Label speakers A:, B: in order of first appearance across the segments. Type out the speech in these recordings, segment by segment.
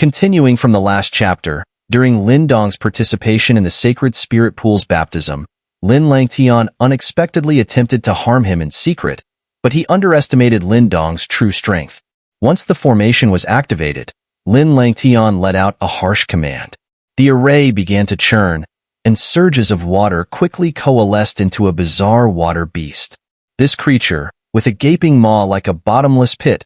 A: Continuing from the last chapter, during Lin Dong's participation in the Sacred Spirit Pool's baptism, Lin Langtian unexpectedly attempted to harm him in secret, but he underestimated Lin Dong's true strength. Once the formation was activated, Lin Langtian let out a harsh command. The array began to churn, and surges of water quickly coalesced into a bizarre water beast. This creature, with a gaping maw like a bottomless pit,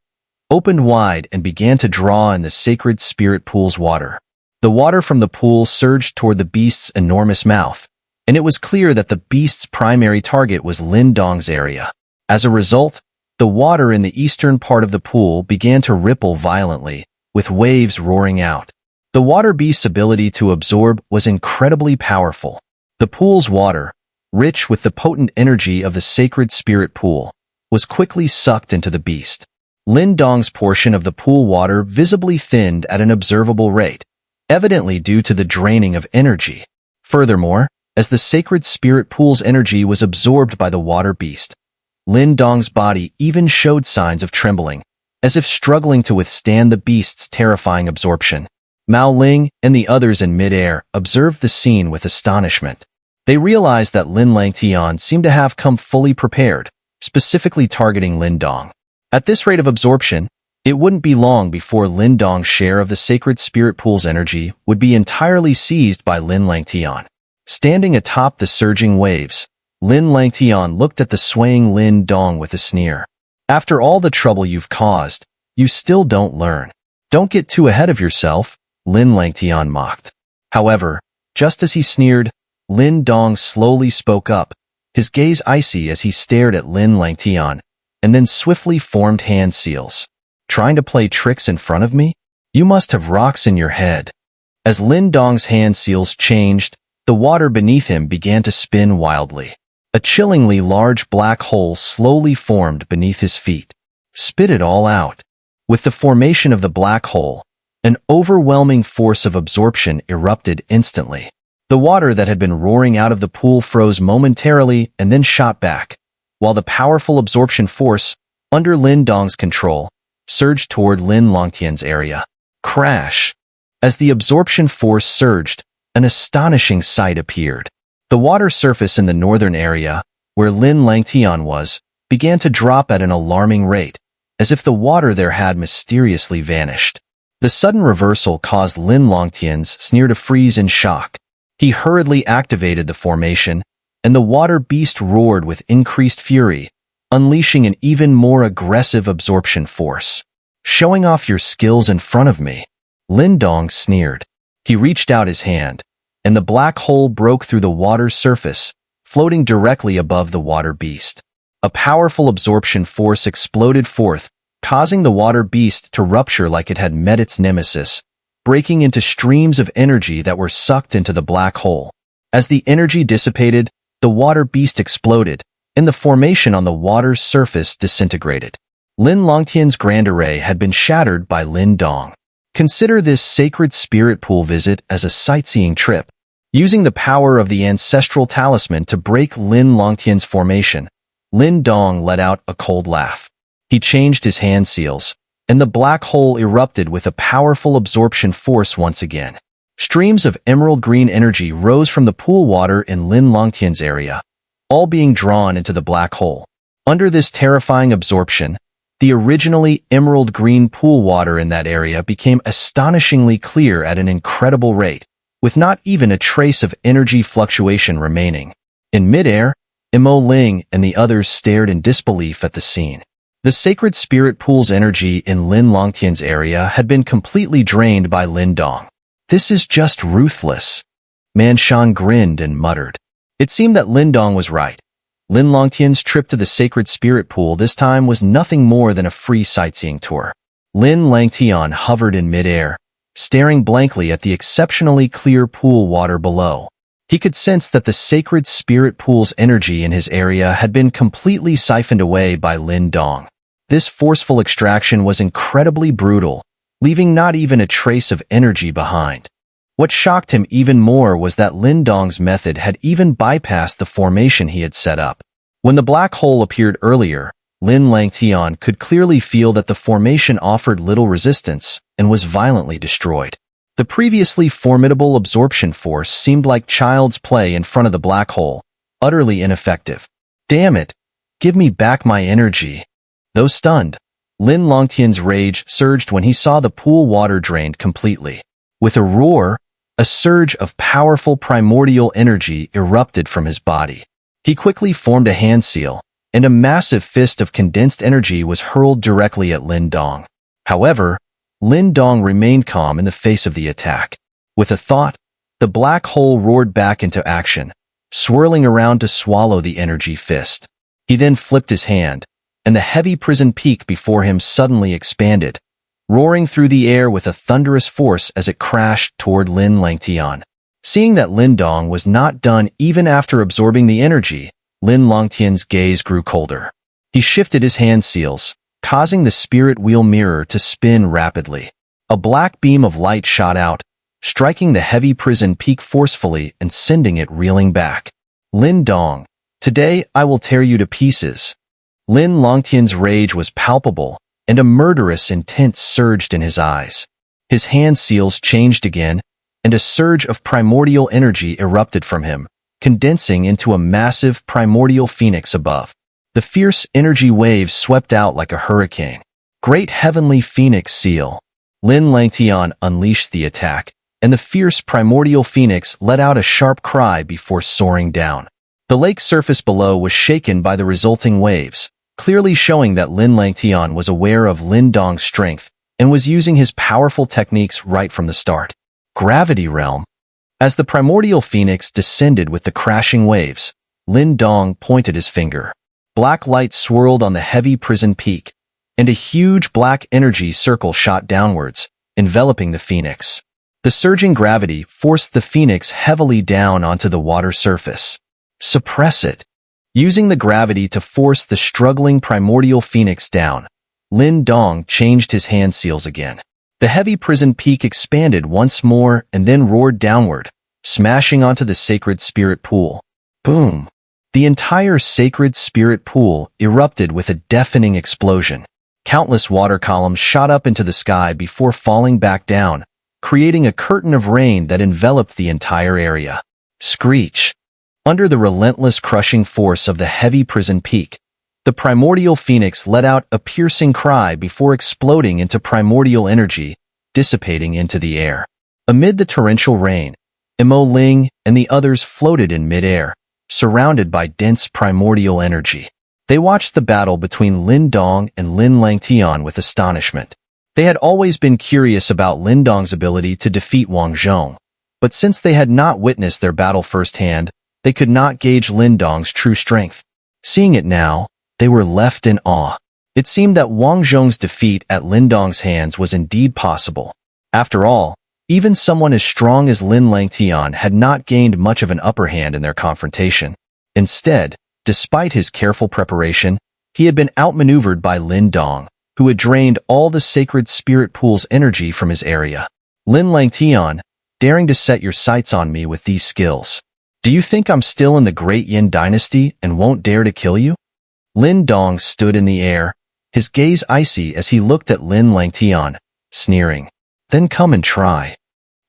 A: opened wide and began to draw in the Sacred Spirit Pool's water. The water from the pool surged toward the beast's enormous mouth, and it was clear that the beast's primary target was Lin Dong's area. As a result, the water in the eastern part of the pool began to ripple violently, with waves roaring out. The water beast's ability to absorb was incredibly powerful. The pool's water, rich with the potent energy of the Sacred Spirit Pool, was quickly sucked into the beast. Lin Dong's portion of the pool water visibly thinned at an observable rate, evidently due to the draining of energy. Furthermore, as the Sacred Spirit Pool's energy was absorbed by the water beast, Lin Dong's body even showed signs of trembling, as if struggling to withstand the beast's terrifying absorption. Mao Ling and the others in midair observed the scene with astonishment. They realized that Lin Langtian seemed to have come fully prepared, specifically targeting Lin Dong. At this rate of absorption, it wouldn't be long before Lin Dong's share of the Sacred Spirit Pool's energy would be entirely seized by Lin Langtian. Standing atop the surging waves, Lin Langtian looked at the swaying Lin Dong with a sneer. After all the trouble you've caused, you still don't learn. Don't get too ahead of yourself, Lin Langtian mocked. However, just as he sneered, Lin Dong slowly spoke up, his gaze icy as he stared at Lin Langtian, and then swiftly formed hand seals. Trying to play tricks in front of me? You must have rocks in your head. As Lin Dong's hand seals changed, the water beneath him began to spin wildly. A chillingly large black hole slowly formed beneath his feet. Spit it all out. With the formation of the black hole, an overwhelming force of absorption erupted instantly. The water that had been roaring out of the pool froze momentarily and then shot back, while the powerful absorption force, under Lin Dong's control, surged toward Lin Langtian's area. Crash! As the absorption force surged, an astonishing sight appeared. The water surface in the northern area, where Lin Langtian was, began to drop at an alarming rate, as if the water there had mysteriously vanished. The sudden reversal caused Lin Langtian's sneer to freeze in shock. He hurriedly activated the formation, and the water beast roared with increased fury, unleashing an even more aggressive absorption force. Showing off your skills in front of me, Lin Dong sneered. He reached out his hand, and the black hole broke through the water's surface, floating directly above the water beast. A powerful absorption force exploded forth, causing the water beast to rupture like it had met its nemesis, breaking into streams of energy that were sucked into the black hole. As the energy dissipated, the water beast exploded, and the formation on the water's surface disintegrated. Lin Langtian's grand array had been shattered by Lin Dong. Consider this Sacred Spirit Pool visit as a sightseeing trip. Using the power of the ancestral talisman to break Lin Langtian's formation, Lin Dong let out a cold laugh. He changed his hand seals, and the black hole erupted with a powerful absorption force once again. Streams of emerald green energy rose from the pool water in Lin Langtian's area, all being drawn into the black hole. Under this terrifying absorption, the originally emerald green pool water in that area became astonishingly clear at an incredible rate, with not even a trace of energy fluctuation remaining. In midair, Mao Ling and the others stared in disbelief at the scene. The Sacred Spirit Pool's energy in Lin Langtian's area had been completely drained by Lin Dong. This is just ruthless. Manshan grinned and muttered. It seemed that Lin Dong was right. Lin Langtian's trip to the Sacred Spirit Pool this time was nothing more than a free sightseeing tour. Lin Langtian hovered in midair, staring blankly at the exceptionally clear pool water below. He could sense that the Sacred Spirit Pool's energy in his area had been completely siphoned away by Lin Dong. This forceful extraction was incredibly brutal, leaving not even a trace of energy behind. What shocked him even more was that Lin Dong's method had even bypassed the formation he had set up. When the black hole appeared earlier, Lin Langtian could clearly feel that the formation offered little resistance, and was violently destroyed. The previously formidable absorption force seemed like child's play in front of the black hole, utterly ineffective. Damn it! Give me back my energy. Though stunned, Lin Langtian's rage surged when he saw the pool water drained completely. With a roar, a surge of powerful primordial energy erupted from his body. He quickly formed a hand seal, and a massive fist of condensed energy was hurled directly at Lin Dong. However, Lin Dong remained calm in the face of the attack. With a thought, the black hole roared back into action, swirling around to swallow the energy fist. He then flipped his hand, and the heavy prison peak before him suddenly expanded, roaring through the air with a thunderous force as it crashed toward Lin Langtian. Seeing that Lin Dong was not done even after absorbing the energy, Lin Langtian's gaze grew colder. He shifted his hand seals, causing the spirit wheel mirror to spin rapidly. A black beam of light shot out, striking the heavy prison peak forcefully and sending it reeling back. Lin Dong, today I will tear you to pieces. Lin Langtian's rage was palpable, and a murderous intent surged in his eyes. His hand seals changed again, and a surge of primordial energy erupted from him, condensing into a massive primordial phoenix above. The fierce energy waves swept out like a hurricane. Great heavenly phoenix seal. Lin Langtian unleashed the attack, and the fierce primordial phoenix let out a sharp cry before soaring down. The lake surface below was shaken by the resulting waves, clearly showing that Lin Langtian was aware of Lin Dong's strength and was using his powerful techniques right from the start. Gravity realm. As the primordial phoenix descended with the crashing waves, Lin Dong pointed his finger. Black light swirled on the heavy prison peak, and a huge black energy circle shot downwards, enveloping the phoenix. The surging gravity forced the phoenix heavily down onto the water surface. Suppress it. Using the gravity to force the struggling primordial phoenix down, Lin Dong changed his hand seals again. The heavy prison peak expanded once more and then roared downward, smashing onto the sacred spirit pool. Boom! The entire sacred spirit pool erupted with a deafening explosion. Countless water columns shot up into the sky before falling back down, creating a curtain of rain that enveloped the entire area. Screech! Under the relentless crushing force of the heavy prison peak, the primordial phoenix let out a piercing cry before exploding into primordial energy, dissipating into the air. Amid the torrential rain, Unveiling and the others floated in midair, surrounded by dense primordial energy. They watched the battle between Lin Dong and Lin Langtian with astonishment. They had always been curious about Lin Dong's ability to defeat Wang Zhong, but since they had not witnessed their battle firsthand, they could not gauge Lin Dong's true strength. Seeing it now, they were left in awe. It seemed that Wang Zhong's defeat at Lin Dong's hands was indeed possible. After all, even someone as strong as Lin Langtian had not gained much of an upper hand in their confrontation. Instead, despite his careful preparation, he had been outmaneuvered by Lin Dong, who had drained all the sacred spirit pool's energy from his area. Lin Langtian, daring to set your sights on me with these skills. Do you think I'm still in the Great Yin Dynasty and won't dare to kill you? Lin Dong stood in the air, his gaze icy as he looked at Lin Langtian, sneering. Then come and try.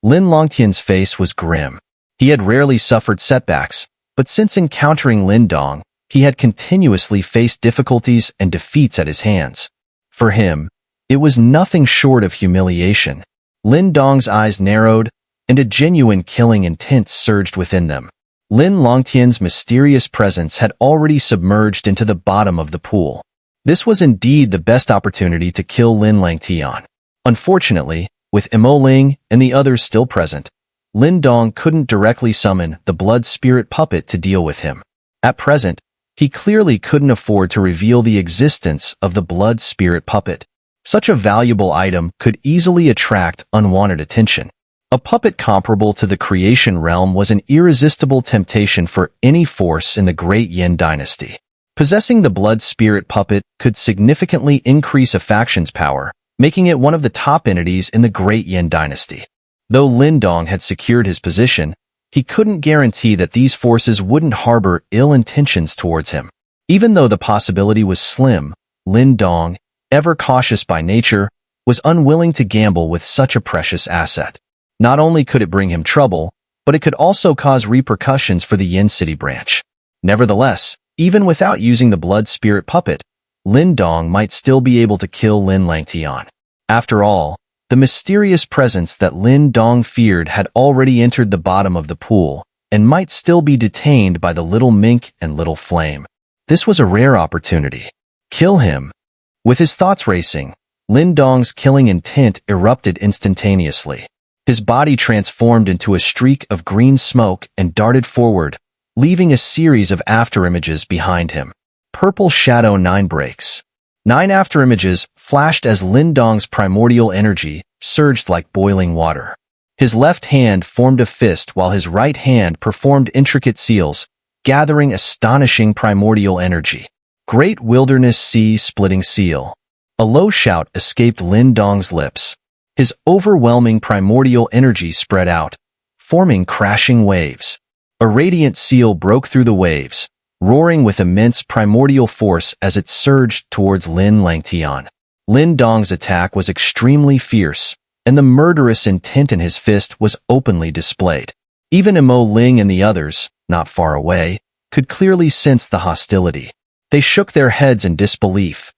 A: Lin Langtian's face was grim. He had rarely suffered setbacks, but since encountering Lin Dong, he had continuously faced difficulties and defeats at his hands. For him, it was nothing short of humiliation. Lin Dong's eyes narrowed, and a genuine killing intent surged within them. Lin Langtian's mysterious presence had already submerged into the bottom of the pool. This was indeed the best opportunity to kill Lin Langtian. Unfortunately, with Unveiling and the others still present, Lin Dong couldn't directly summon the blood spirit puppet to deal with him. At present, he clearly couldn't afford to reveal the existence of the blood spirit puppet. Such a valuable item could easily attract unwanted attention. A puppet comparable to the creation realm was an irresistible temptation for any force in the Great Yin Dynasty. Possessing the blood spirit puppet could significantly increase a faction's power, making it one of the top entities in the Great Yin Dynasty. Though Lin Dong had secured his position, he couldn't guarantee that these forces wouldn't harbor ill intentions towards him. Even though the possibility was slim, Lin Dong, ever cautious by nature, was unwilling to gamble with such a precious asset. Not only could it bring him trouble, but it could also cause repercussions for the Yin City branch. Nevertheless, even without using the blood spirit puppet, Lin Dong might still be able to kill Lin Langtian. After all, the mysterious presence that Lin Dong feared had already entered the bottom of the pool and might still be detained by the little mink and little flame. This was a rare opportunity. Kill him. With his thoughts racing, Lin Dong's killing intent erupted instantaneously. His body transformed into a streak of green smoke and darted forward, leaving a series of afterimages behind him. Purple Shadow 9 breaks. 9 afterimages flashed as Lin Dong's primordial energy surged like boiling water. His left hand formed a fist while his right hand performed intricate seals, gathering astonishing primordial energy. Great Wilderness Sea Splitting Seal. A low shout escaped Lin Dong's lips. His overwhelming primordial energy spread out, forming crashing waves. A radiant seal broke through the waves, roaring with immense primordial force as it surged towards Lin Langtian. Lin Dong's attack was extremely fierce, and the murderous intent in his fist was openly displayed. Even Mo Ling and the others, not far away, could clearly sense the hostility. They shook their heads in disbelief.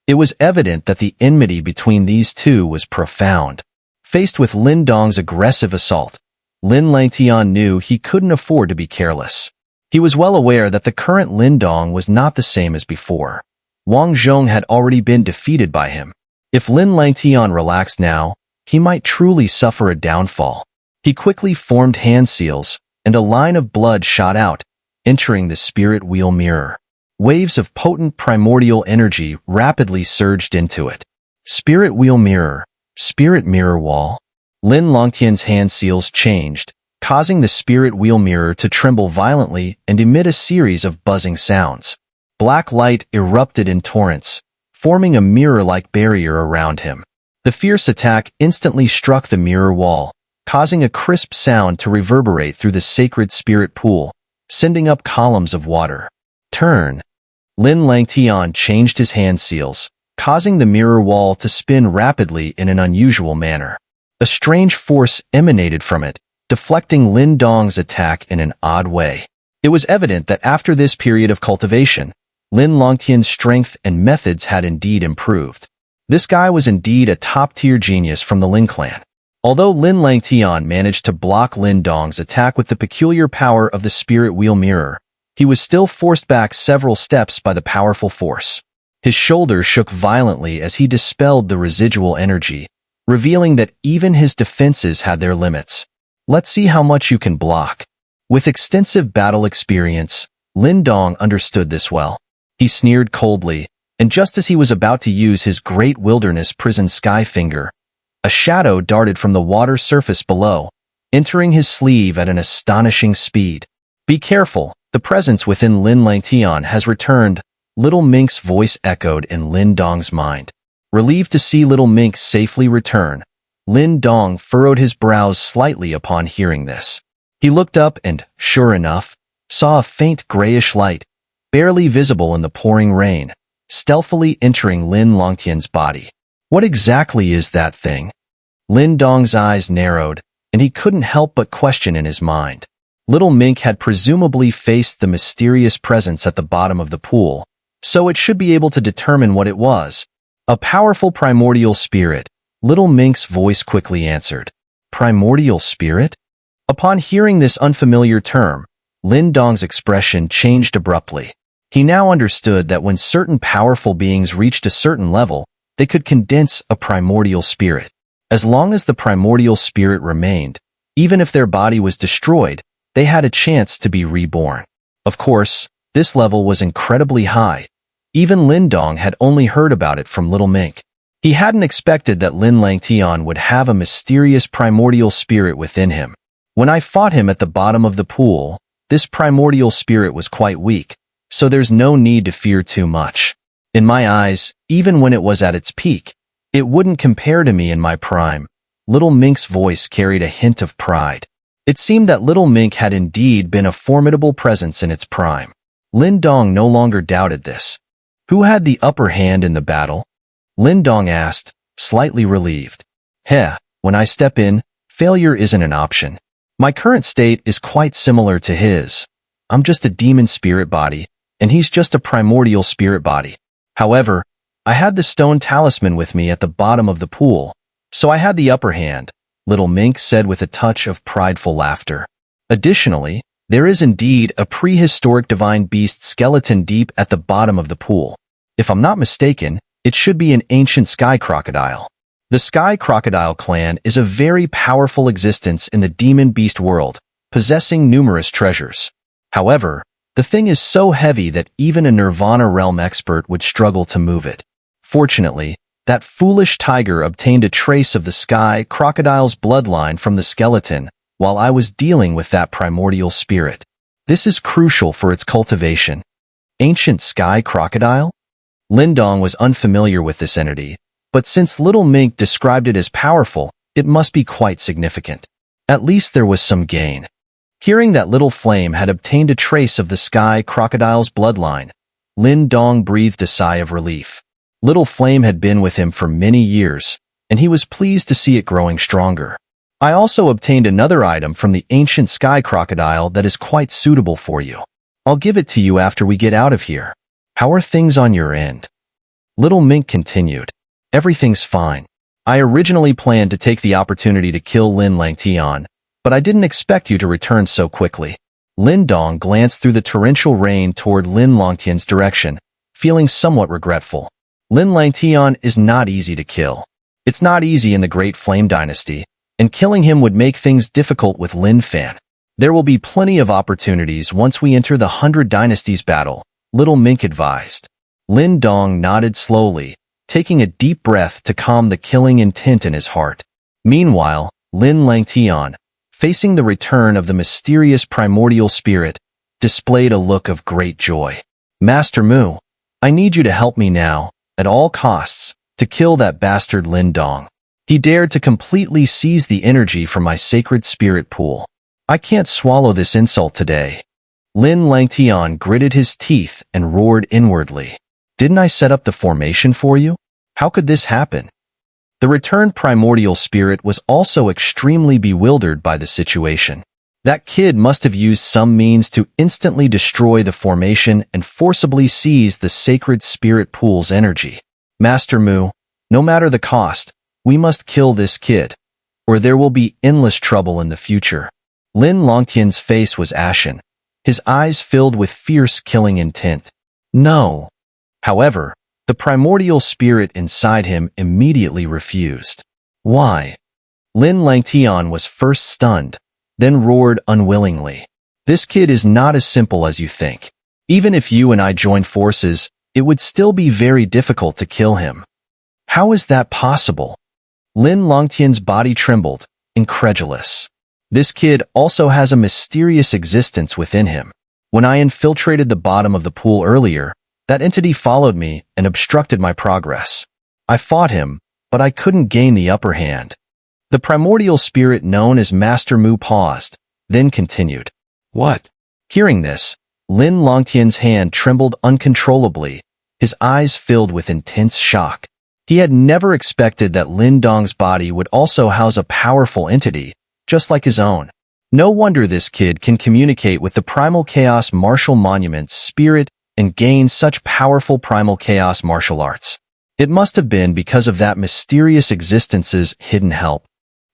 A: It was evident that the enmity between these two was profound. Faced with Lin Dong's aggressive assault, Lin Langtian knew he couldn't afford to be careless. He was well aware that the current Lin Dong was not the same as before. Wang Zhong had already been defeated by him. If Lin Langtian relaxed now, he might truly suffer a downfall. He quickly formed hand seals, and a line of blood shot out, entering the spirit wheel mirror. Waves of potent primordial energy rapidly surged into it. Spirit wheel mirror, spirit mirror wall. Lin Langtian's hand seals changed, causing the spirit wheel mirror to tremble violently and emit a series of buzzing sounds. Black light erupted in torrents, forming a mirror-like barrier around him. The fierce attack instantly struck the mirror wall, causing a crisp sound to reverberate through the sacred spirit pool, sending up columns of water. Turn. Lin Langtian changed his hand seals, causing the mirror wall to spin rapidly in an unusual manner. A strange force emanated from it, deflecting Lin Dong's attack in an odd way. It was evident that after this period of cultivation, Lin Langtian's strength and methods had indeed improved. This guy was indeed a top-tier genius from the Lin clan. Although Lin Langtian managed to block Lin Dong's attack with the peculiar power of the spirit wheel mirror, he was still forced back several steps by the powerful force. His shoulders shook violently as he dispelled the residual energy, revealing that even his defenses had their limits. Let's see how much you can block. With extensive battle experience, Lin Dong understood this well. He sneered coldly, and just as he was about to use his great wilderness prison sky finger, a shadow darted from the water surface below, entering his sleeve at an astonishing speed. Be careful, the presence within Lin Langtian has returned, Little Mink's voice echoed in Lin Dong's mind. Relieved to see Little Mink safely return, Lin Dong furrowed his brows slightly upon hearing this. He looked up and, sure enough, saw a faint grayish light, barely visible in the pouring rain, stealthily entering Lin Langtian's body. What exactly is that thing? Lin Dong's eyes narrowed, and he couldn't help but question in his mind. Little Mink had presumably faced the mysterious presence at the bottom of the pool, so it should be able to determine what it was. A powerful primordial spirit, Little Mink's voice quickly answered. Primordial spirit? Upon hearing this unfamiliar term, Lin Dong's expression changed abruptly. He now understood that when certain powerful beings reached a certain level, they could condense a primordial spirit. As long as the primordial spirit remained, even if their body was destroyed, they had a chance to be reborn. Of course, this level was incredibly high. Even Lin Dong had only heard about it from Little Mink. He hadn't expected that Lin Langtian would have a mysterious primordial spirit within him. When I fought him at the bottom of the pool, this primordial spirit was quite weak, so there's no need to fear too much. In my eyes, even when it was at its peak, it wouldn't compare to me in my prime. Little Mink's voice carried a hint of pride. It seemed that Little Mink had indeed been a formidable presence in its prime. Lin Dong no longer doubted this. Who had the upper hand in the battle? Lin Dong asked, slightly relieved. Heh, when I step in, failure isn't an option. My current state is quite similar to his. I'm just a demon spirit body, and he's just a primordial spirit body. However, I had the stone talisman with me at the bottom of the pool, so I had the upper hand, little Mink said with a touch of prideful laughter. Additionally, there is indeed a prehistoric divine beast skeleton deep at the bottom of the pool. If I'm not mistaken, it should be an ancient sky crocodile. The sky crocodile clan is a very powerful existence in the demon beast world, possessing numerous treasures. However, the thing is so heavy that even a Nirvana realm expert would struggle to move it. Fortunately, that foolish tiger obtained a trace of the sky crocodile's bloodline from the skeleton while I was dealing with that primordial spirit. This is crucial for its cultivation. Ancient sky crocodile? Lin Dong was unfamiliar with this entity, but since Little Mink described it as powerful, it must be quite significant. At least there was some gain. Hearing that Little Flame had obtained a trace of the sky crocodile's bloodline, Lin Dong breathed a sigh of relief. Little Flame had been with him for many years, and he was pleased to see it growing stronger. I also obtained another item from the ancient sky crocodile that is quite suitable for you. I'll give it to you after we get out of here. How are things on your end? Little Mink continued. Everything's fine. I originally planned to take the opportunity to kill Lin Langtian, but I didn't expect you to return so quickly. Lin Dong glanced through the torrential rain toward Lin Langtian's direction, feeling somewhat regretful. Lin Langtian is not easy to kill. It's not easy in the Great Flame Dynasty, and killing him would make things difficult with Lin Fan. There will be plenty of opportunities once we enter the 100 Dynasties battle, Little Mink advised. Lin Dong nodded slowly, taking a deep breath to calm the killing intent in his heart. Meanwhile, Lin Langtian, facing the return of the mysterious primordial spirit, displayed a look of great joy. Master Mu, I need you to help me now, at all costs, to kill that bastard Lin Dong. He dared to completely seize the energy from my sacred spirit pool. I can't swallow this insult today. Lin Langtian gritted his teeth and roared inwardly. Didn't I set up the formation for you? How could this happen? The returned primordial spirit was also extremely bewildered by the situation. That kid must have used some means to instantly destroy the formation and forcibly seize the sacred spirit pool's energy. Master Mu, no matter the cost, we must kill this kid, or there will be endless trouble in the future. Lin Langtian's face was ashen, his eyes filled with fierce killing intent. No. However, the primordial spirit inside him immediately refused. Why? Lin Langtian was first stunned, then roared unwillingly. This kid is not as simple as you think. Even if you and I join forces, it would still be very difficult to kill him. How is that possible? Lin Langtian's body trembled, incredulous. This kid also has a mysterious existence within him. When I infiltrated the bottom of the pool earlier, that entity followed me and obstructed my progress. I fought him, but I couldn't gain the upper hand. The primordial spirit known as Master Mu paused, then continued. What? Hearing this, Lin Langtian's hand trembled uncontrollably, his eyes filled with intense shock. He had never expected that Lin Dong's body would also house a powerful entity, just like his own. No wonder this kid can communicate with the Primal Chaos Martial Monument's spirit and gain such powerful Primal Chaos martial arts. It must have been because of that mysterious existence's hidden help.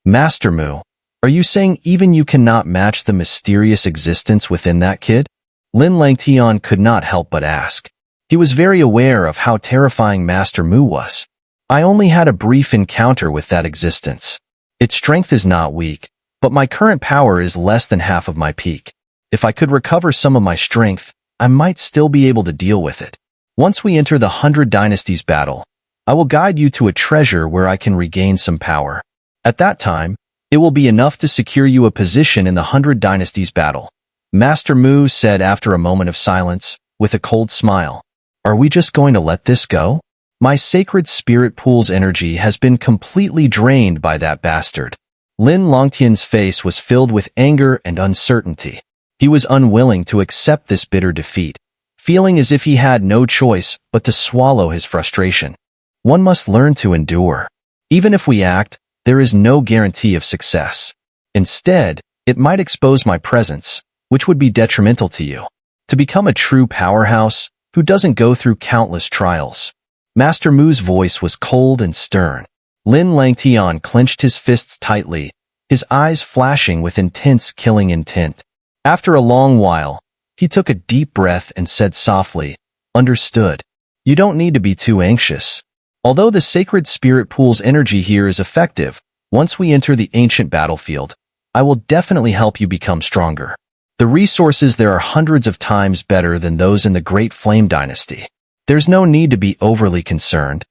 A: Master Mu, are you saying even you cannot match the mysterious existence within that kid? Lin Langtian could not help but ask. He was very aware of how terrifying Master Mu was. I only had a brief encounter with that existence. Its strength is not weak, but my current power is less than half of my peak. If I could recover some of my strength, I might still be able to deal with it. Once we enter the 100 Dynasties battle, I will guide you to a treasure where I can regain some power. At that time, it will be enough to secure you a position in the 100 Dynasties battle. Master Mu said after a moment of silence, with a cold smile. Are we just going to let this go? My sacred spirit pool's energy has been completely drained by that bastard. Lin Langtian's face was filled with anger and uncertainty. He was unwilling to accept this bitter defeat, feeling as if he had no choice but to swallow his frustration. One must learn to endure. Even if we act, there is no guarantee of success. Instead, it might expose my presence, which would be detrimental to you. To become a true powerhouse, who doesn't go through countless trials? Master Mu's voice was cold and stern. Lin Langtian clenched his fists tightly, his eyes flashing with intense killing intent. After a long while, he took a deep breath and said softly, "Understood. You don't need to be too anxious. Although the sacred spirit pool's energy here is effective, once we enter the ancient battlefield, I will definitely help you become stronger. The resources there are hundreds of times better than those in the Great Flame Dynasty. There's no need to be overly concerned.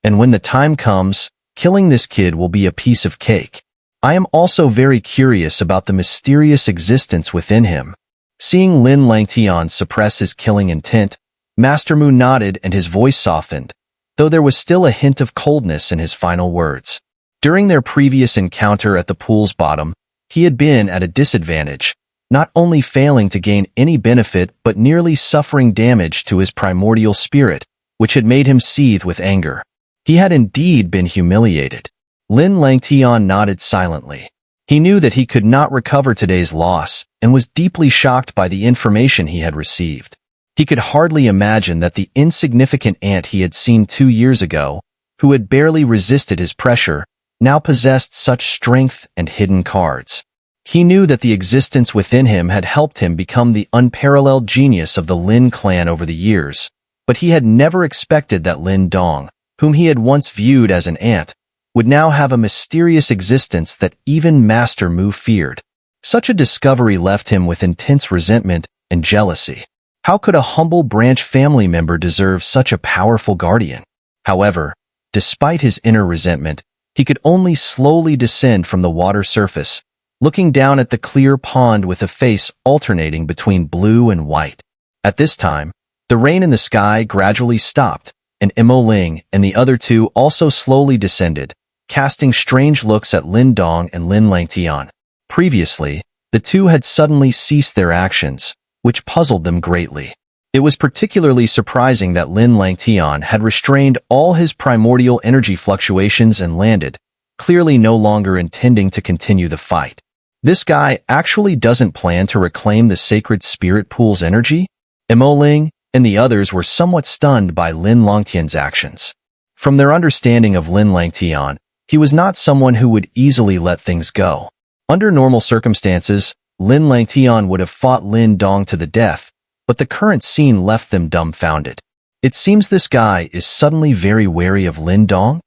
A: And when the time comes, killing this kid will be a piece of cake. I am also very curious about the mysterious existence within him." Seeing Lin Langtian suppress his killing intent, Master Mu nodded and his voice softened, though there was still a hint of coldness in his final words. During their previous encounter at the pool's bottom, he had been at a disadvantage, not only failing to gain any benefit but nearly suffering damage to his primordial spirit, which had made him seethe with anger. He had indeed been humiliated. Lin Langtian nodded silently. He knew that he could not recover today's loss and was deeply shocked by the information he had received. He could hardly imagine that the insignificant ant he had seen 2 years ago, who had barely resisted his pressure, now possessed such strength and hidden cards. He knew that the existence within him had helped him become the unparalleled genius of the Lin clan over the years, but he had never expected that Lin Dong, whom he had once viewed as an ant, would now have a mysterious existence that even Master Mu feared. Such a discovery left him with intense resentment and jealousy. How could a humble branch family member deserve such a powerful guardian? However, despite his inner resentment, he could only slowly descend from the water surface, looking down at the clear pond with a face alternating between blue and white. At this time, the rain in the sky gradually stopped, and Ling and the other two also slowly descended, casting strange looks at Lin Dong and Lin Langtian. Previously, the two had suddenly ceased their actions, which puzzled them greatly. It was particularly surprising that Lin Langtian had restrained all his primordial energy fluctuations and landed, clearly no longer intending to continue the fight. This guy actually doesn't plan to reclaim the sacred spirit pool's energy? Ling and the others were somewhat stunned by Lin Langtian's actions. From their understanding of Lin Langtian, he was not someone who would easily let things go. Under normal circumstances, Lin Langtian would have fought Lin Dong to the death, but the current scene left them dumbfounded. It seems this guy is suddenly very wary of Lin Dong?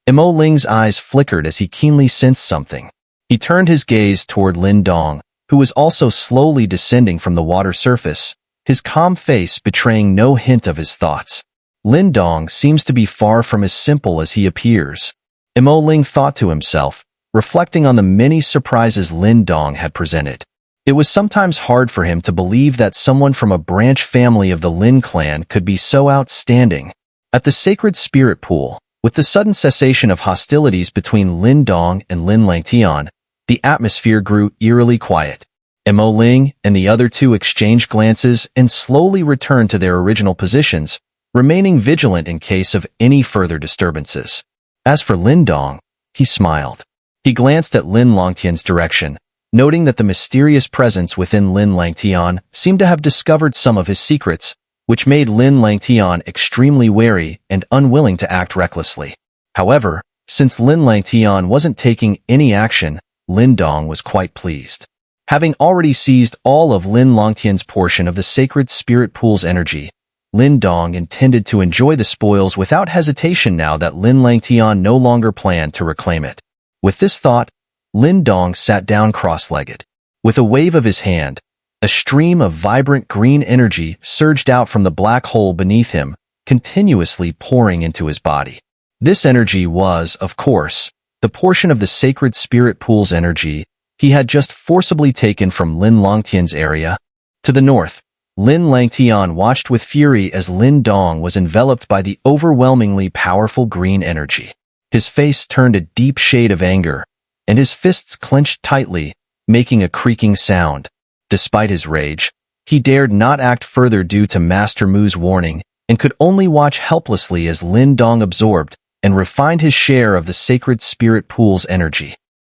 A: Ling's eyes flickered as he keenly sensed something. He turned his gaze toward Lin Dong, who was also slowly descending from the water surface, his calm face betraying no hint of his thoughts. Lin Dong seems to be far from as simple as he appears. Ling thought to himself, reflecting on the many surprises Lin Dong had presented. It was sometimes hard for him to believe that someone from a branch family of the Lin clan could be so outstanding. At the sacred spirit pool, with the sudden cessation of hostilities between Lin Dong and Lin Langtian, the atmosphere grew eerily quiet. Ling and the other two exchanged glances and slowly returned to their original positions, remaining vigilant in case of any further disturbances. As for Lin Dong, he smiled. He glanced at Lin Langtian's direction, noting that the mysterious presence within Lin Langtian seemed to have discovered some of his secrets, which made Lin Langtian extremely wary and unwilling to act recklessly. However, since Lin Langtian wasn't taking any action, Lin Dong was quite pleased. Having already seized all of Lin Langtian's portion of the sacred spirit pool's energy, Lin Dong intended to enjoy the spoils without hesitation now that Lin Langtian no longer planned to reclaim it. With this thought, Lin Dong sat down cross-legged. With a wave of his hand, a stream of vibrant green energy surged out from the black hole beneath him, continuously pouring into his body. This energy was, of course, the portion of the sacred spirit pool's energy he had just forcibly taken from Lin Langtian's area. To the north, Lin Langtian watched with fury as Lin Dong was enveloped by the overwhelmingly powerful green energy. His face turned a deep shade of anger, and his fists clenched tightly, making a creaking sound. Despite his rage, he dared not act further due to Master Mu's warning and could only watch helplessly as Lin Dong absorbed, and refined his share of the sacred spirit pool's energy.